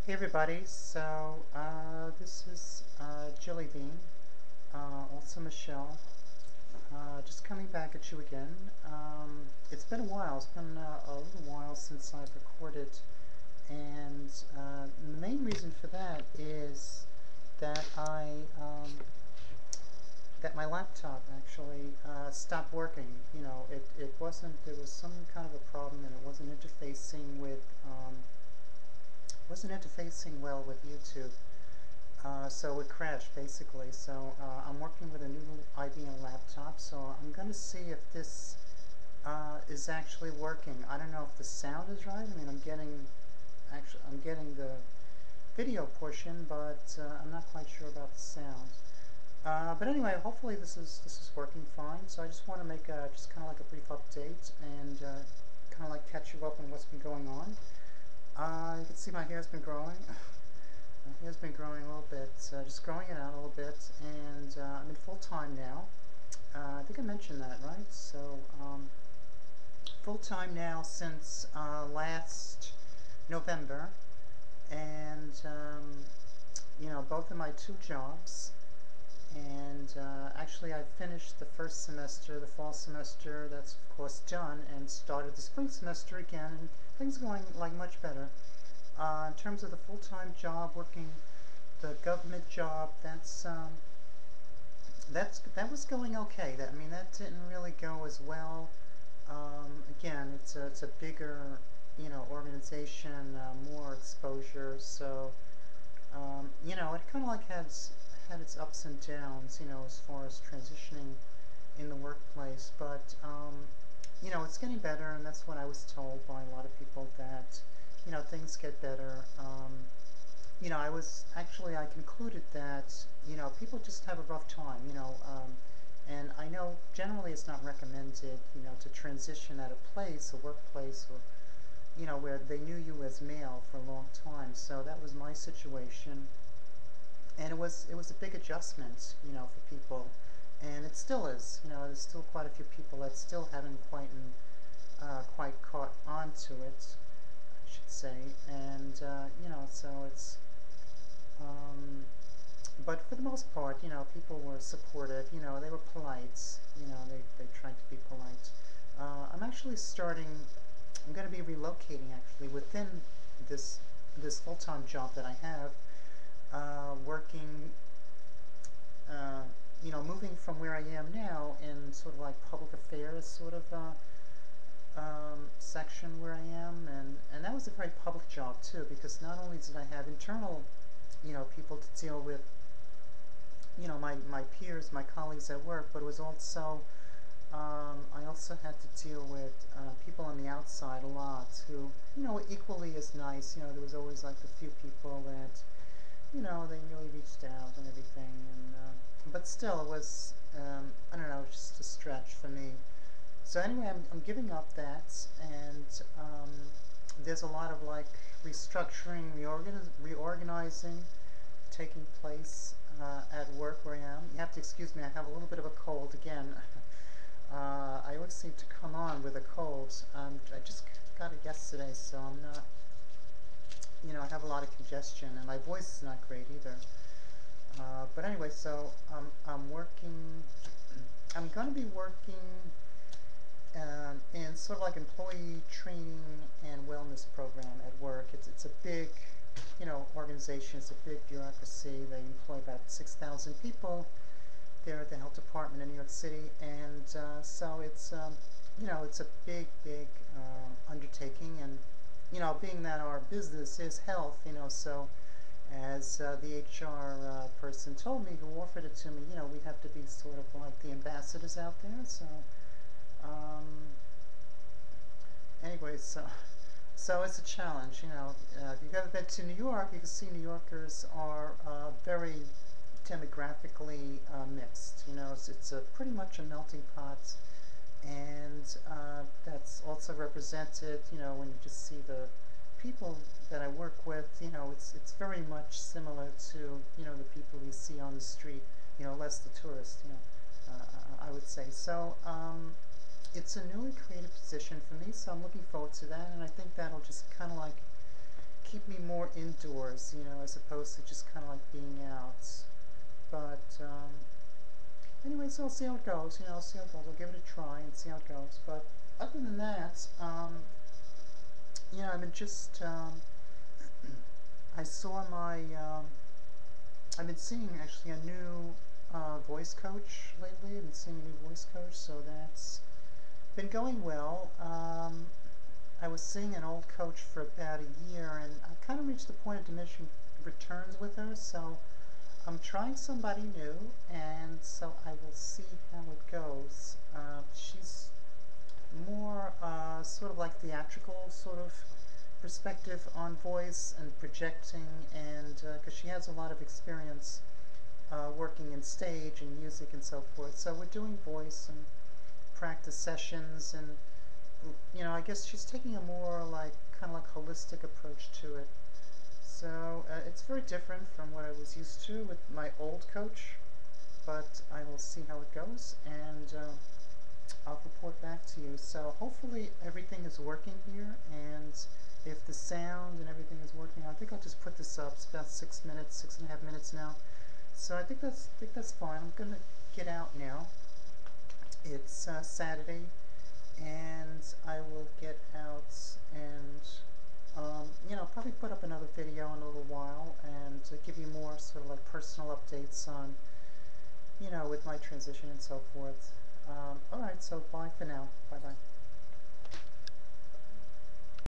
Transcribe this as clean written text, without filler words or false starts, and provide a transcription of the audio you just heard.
Hey everybody, so this is JillyBeane, also Michelle, just coming back at you again. It's been a while, it's been a little while since I've recorded, and the main reason for that is that that my laptop actually stopped working. It wasn't, there was some kind of a problem and it wasn't interfacing well with YouTube. So it crashed basically. So I'm working with a new IBM laptop. So I'm going to see if this is actually working. I don't know if the sound is right. I mean, I'm getting the video portion, but I'm not quite sure about the sound. But anyway, hopefully this is working fine. So I just want to make just kind of like a brief update and kind of like catch you up on what's been going on. You can see my hair's been growing. My hair's been growing a little bit, just growing it out a little bit, and I'm in full time now. I think I mentioned that, right? So full time now since last November, and both of my two jobs. And actually, I finished the first semester, the fall semester. That's of course done, and started the spring semester again. And things are going like much better. In terms of the full-time job, working the government job, that was going okay. That didn't really go as well. Again, it's a bigger organization, more exposure. So it kind of like had its ups and downs, as far as transitioning in the workplace. But it's getting better, and that's what I was told by a lot of people, that things get better. I concluded that people just have a rough time, and I know generally it's not recommended, to transition at a place, a workplace, or where they knew you as male for a long time. So that was my situation, and it was a big adjustment, for people, and it still is. There's still quite a few people that still haven't quite caught on to it, I should say, and so it's. But for the most part, people were supportive. They were polite. They tried to be polite. I'm actually starting. I'm going to be relocating actually within this full-time job that I have. Working, moving from where I am now in sort of like public affairs sort of section where I am, and that was a very public job too, because not only did I have internal, people to deal with, my peers, my colleagues at work, but it was also, I also had to deal with people on the outside a lot who, were equally as nice. There was always like a few people that, they really reached out and everything, and but still, it was, I don't know, just a stretch for me. So anyway, I'm giving up that, and there's a lot of like restructuring, reorganizing taking place at work where I am. You have to excuse me, I have a little bit of a cold again. I always seem to come on with a cold. I just got it yesterday, so I'm not, I have a lot of congestion, and my voice is not great either. But anyway, so I'm working, I'm going to be working in sort of like employee training and wellness program at work. It's a big, organization. It's a big bureaucracy. They employ about 6,000 people there at the health department in New York City, and so it's a big, big undertaking. And being that our business is health, so as the HR person told me, who offered it to me, we have to be sort of like the ambassadors out there. So anyway, so it's a challenge. If you've ever been to New York, you can see New Yorkers are very demographically mixed. It's pretty much a melting pot, and that's also represented. When you just see the people that I work with, it's very much similar to the people you see on the street. Less the tourists. I would say so. It's a newly created position for me, so I'm looking forward to that, and I think that'll just kind of like keep me more indoors, you know, as opposed to just kind of like being out. But anyway, so I'll see how it goes. You know, I'll see how it goes. I'll give it a try and see how it goes. But other than that, you know, I've been just I saw my I've been seeing actually a new voice coach lately. I've been seeing a new voice coach, so that's been going well. I was seeing an old coach for about a year, and I kind of reached the point of diminishing returns with her. So I'm trying somebody new, and so I will see how it goes. She's more sort of like theatrical sort of perspective on voice and projecting, and because she has a lot of experience working in stage and music and so forth. So we're doing voice and practice sessions, and you know, I guess she's taking a more like kind of like holistic approach to it. So it's very different from what I was used to with my old coach, but I will see how it goes, and I'll report back to you. So hopefully everything is working here, and if the sound and everything is working, I think I'll just put this up. It's about 6 minutes, 6.5 minutes now. So I think that's fine. I'm gonna get out now. It's Saturday, and I will get out and you know, probably put up another video in a little while and to give you more sort of like personal updates on, you know, with my transition and so forth. Alright, so bye for now. Bye bye.